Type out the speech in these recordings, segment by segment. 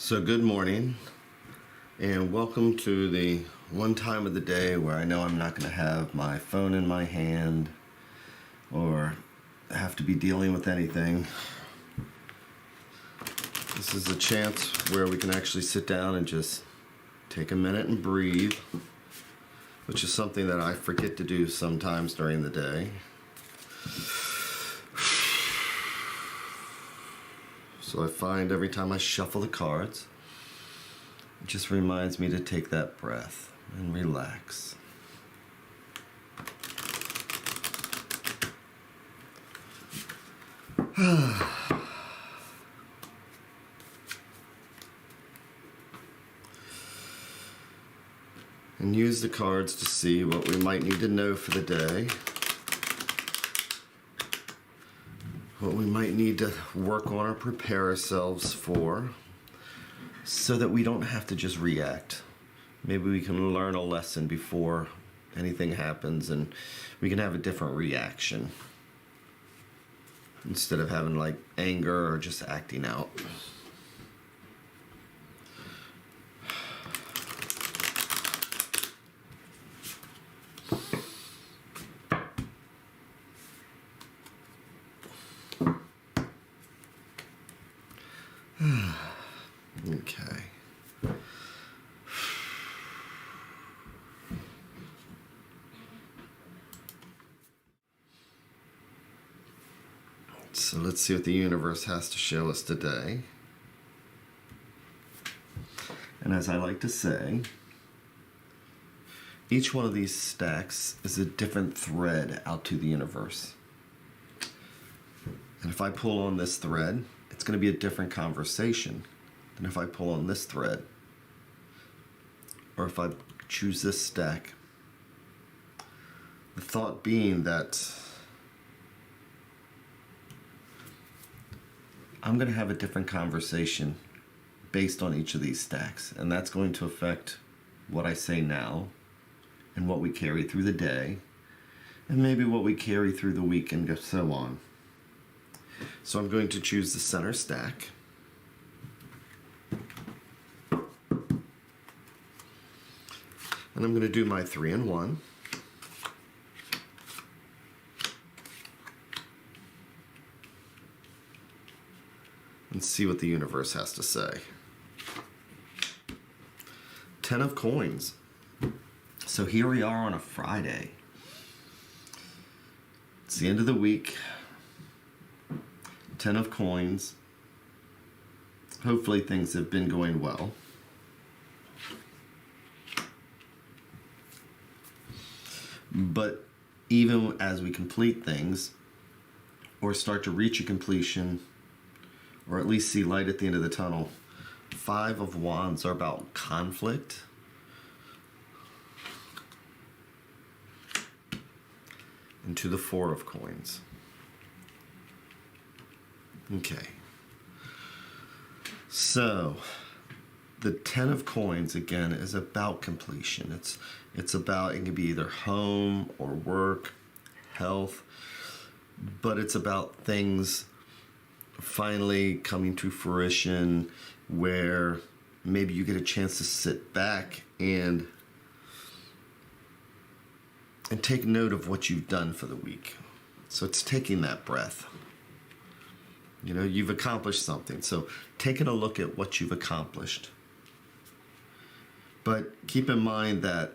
So good morning and welcome to the one time of the day where I know I'm not going to have my phone in my hand or have to be dealing with anything. This is a chance where we can actually sit down and just take a minute and breathe, which is something that I forget to do sometimes during the day. So I find every time I shuffle the cards, it just reminds me to take that breath and relax. And use the cards to see what we might need to know for the day. What we might need to work on or prepare ourselves for so that we don't have to just react. Maybe we can learn a lesson before anything happens and we can have a different reaction instead of having like anger or just acting out. Okay. So let's see what the universe has to show us today. And as I like to say, each one of these stacks is a different thread out to the universe. And if I pull on this thread, it's going to be a different conversation than if I pull on this thread. Or if I choose this stack. The thought being that I'm going to have a different conversation based on each of these stacks. And that's going to affect what I say now and what we carry through the day and maybe what we carry through the week and so on. So I'm going to choose the center stack. And I'm going to do my 3 and 1. And see what the universe has to say. 10 of coins. So here we are on a Friday. It's the end of the week. 10 of coins. Hopefully things have been going well. But even as we complete things or start to reach a completion or at least see light at the end of the tunnel, 5 of wands are about conflict. And to the 4 of coins. Okay. So the 10 of coins again is about completion. It's about, it can be either home or work, health, but it's about things finally coming to fruition where maybe you get a chance to sit back and take note of what you've done for the week. So it's taking that breath. You know, you've accomplished something. So taking a look at what you've accomplished. But keep in mind that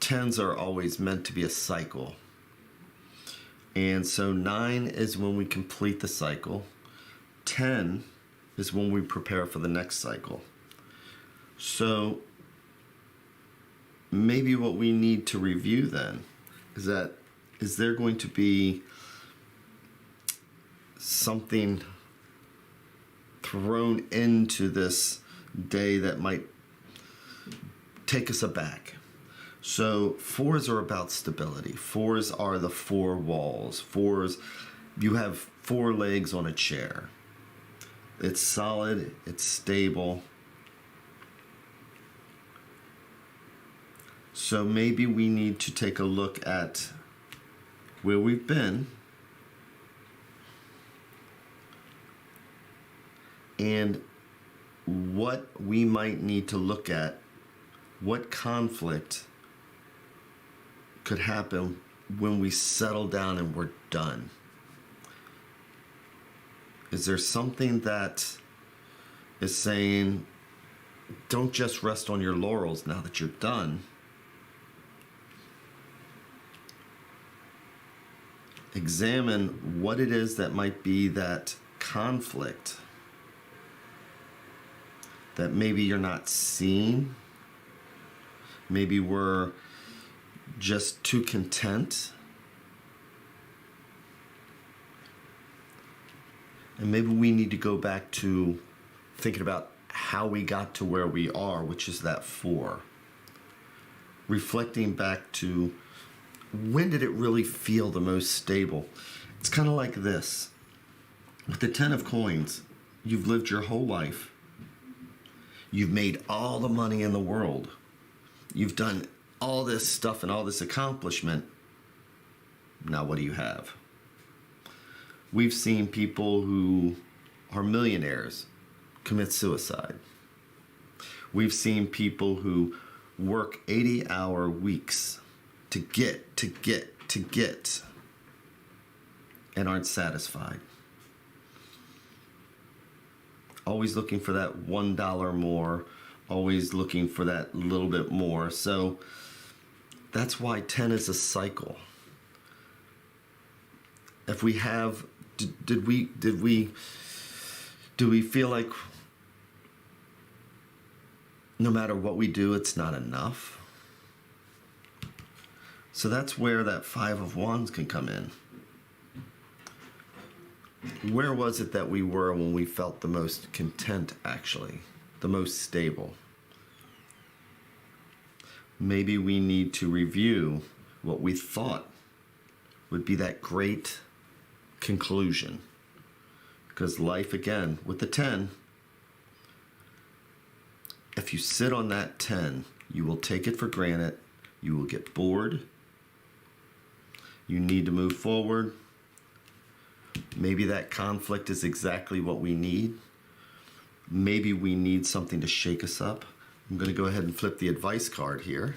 10s are always meant to be a cycle. And so 9 is when we complete the cycle. 10 is when we prepare for the next cycle. So maybe what we need to review then is there going to be something thrown into this day that might take us aback. So 4s are about stability. 4s are the 4 walls. 4s, you have 4 legs on a chair. It's solid, it's stable. So maybe we need to take a look at where we've been and what we might need to look at, what conflict could happen when we settle down and we're done. Is there something that is saying, don't just rest on your laurels now that you're done? Examine what it is that might be that conflict that maybe you're not seeing. Maybe we're just too content. And maybe we need to go back to thinking about how we got to where we are, which is that 4. Reflecting back to when did it really feel the most stable? It's kind of like this. With the 10 of coins, you've lived your whole life. You've made all the money in the world. You've done all this stuff and all this accomplishment. Now what do you have? We've seen people who are millionaires commit suicide. We've seen people who work 80-hour weeks to get, and aren't satisfied. Always looking for that $1 more, always looking for that little bit more. So that's why 10 is a cycle. If we have, do we feel like no matter what we do, it's not enough? So that's where that 5 of Wands can come in. Where was it that we were when we felt the most content, actually? The most stable? Maybe we need to review what we thought would be that great conclusion. Because life, again, with the 10, if you sit on that 10, you will take it for granted. You will get bored. You need to move forward. Maybe that conflict is exactly what we need. Maybe we need something to shake us up. I'm going to go ahead and flip the advice card here.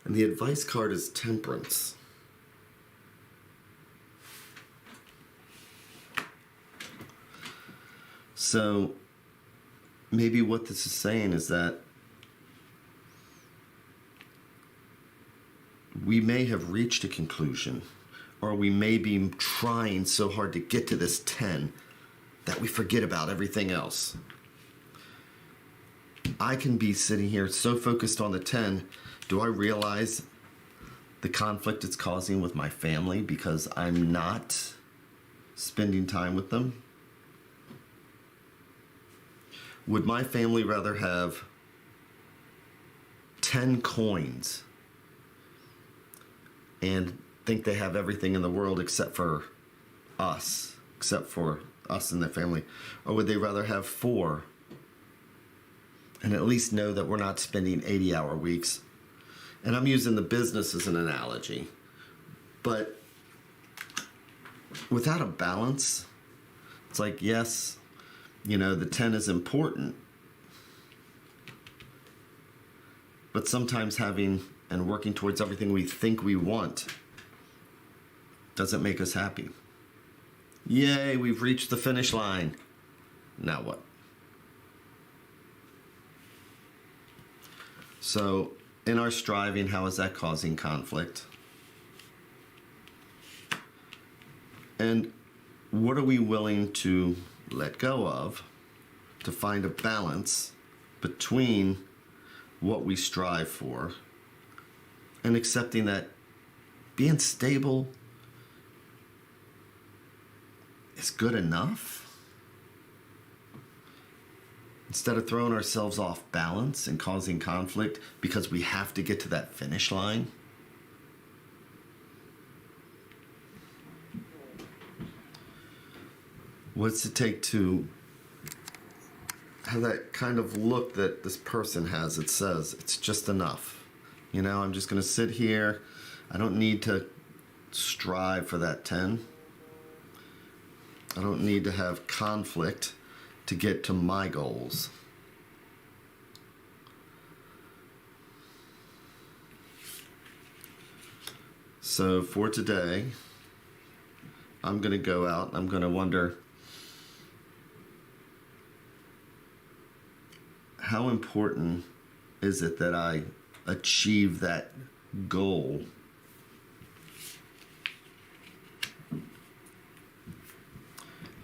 And the advice card is Temperance. So maybe what this is saying is that we may have reached a conclusion, or we may be trying so hard to get to this 10 that we forget about everything else. I can be sitting here so focused on the 10. Do I realize the conflict it's causing with my family because I'm not spending time with them? Would my family rather have 10 coins and think they have everything in the world except for us and the family? Or would they rather have 4 and at least know that we're not spending 80-hour weeks? And I'm using the business as an analogy. But without a balance, it's like, yes, the 10 is important. But sometimes having and working towards everything we think we want doesn't make us happy. Yay, we've reached the finish line. Now what? So, in our striving, how is that causing conflict? And what are we willing to let go of to find a balance between what we strive for and accepting that being stable is good enough? Instead of throwing ourselves off balance and causing conflict because we have to get to that finish line. What's it take to have that kind of look that this person has? It says, it's just enough. I'm just going to sit here. I don't need to strive for that 10. I don't need to have conflict to get to my goals. So for today, I'm going to go out and I'm going to wonder, how important is it that I achieve that goal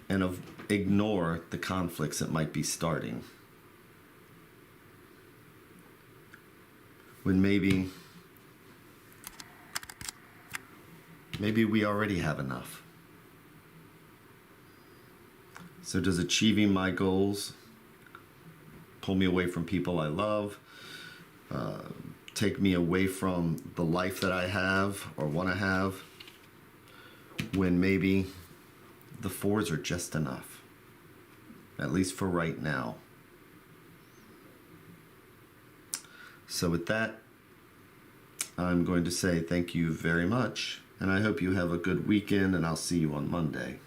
and ignore the conflicts that might be starting? When maybe we already have enough. So does achieving my goals pull me away from people I love, take me away from the life that I have or want to have, when maybe the 4s are just enough, at least for right now? So with that, I'm going to say thank you very much, and I hope you have a good weekend, and I'll see you on Monday.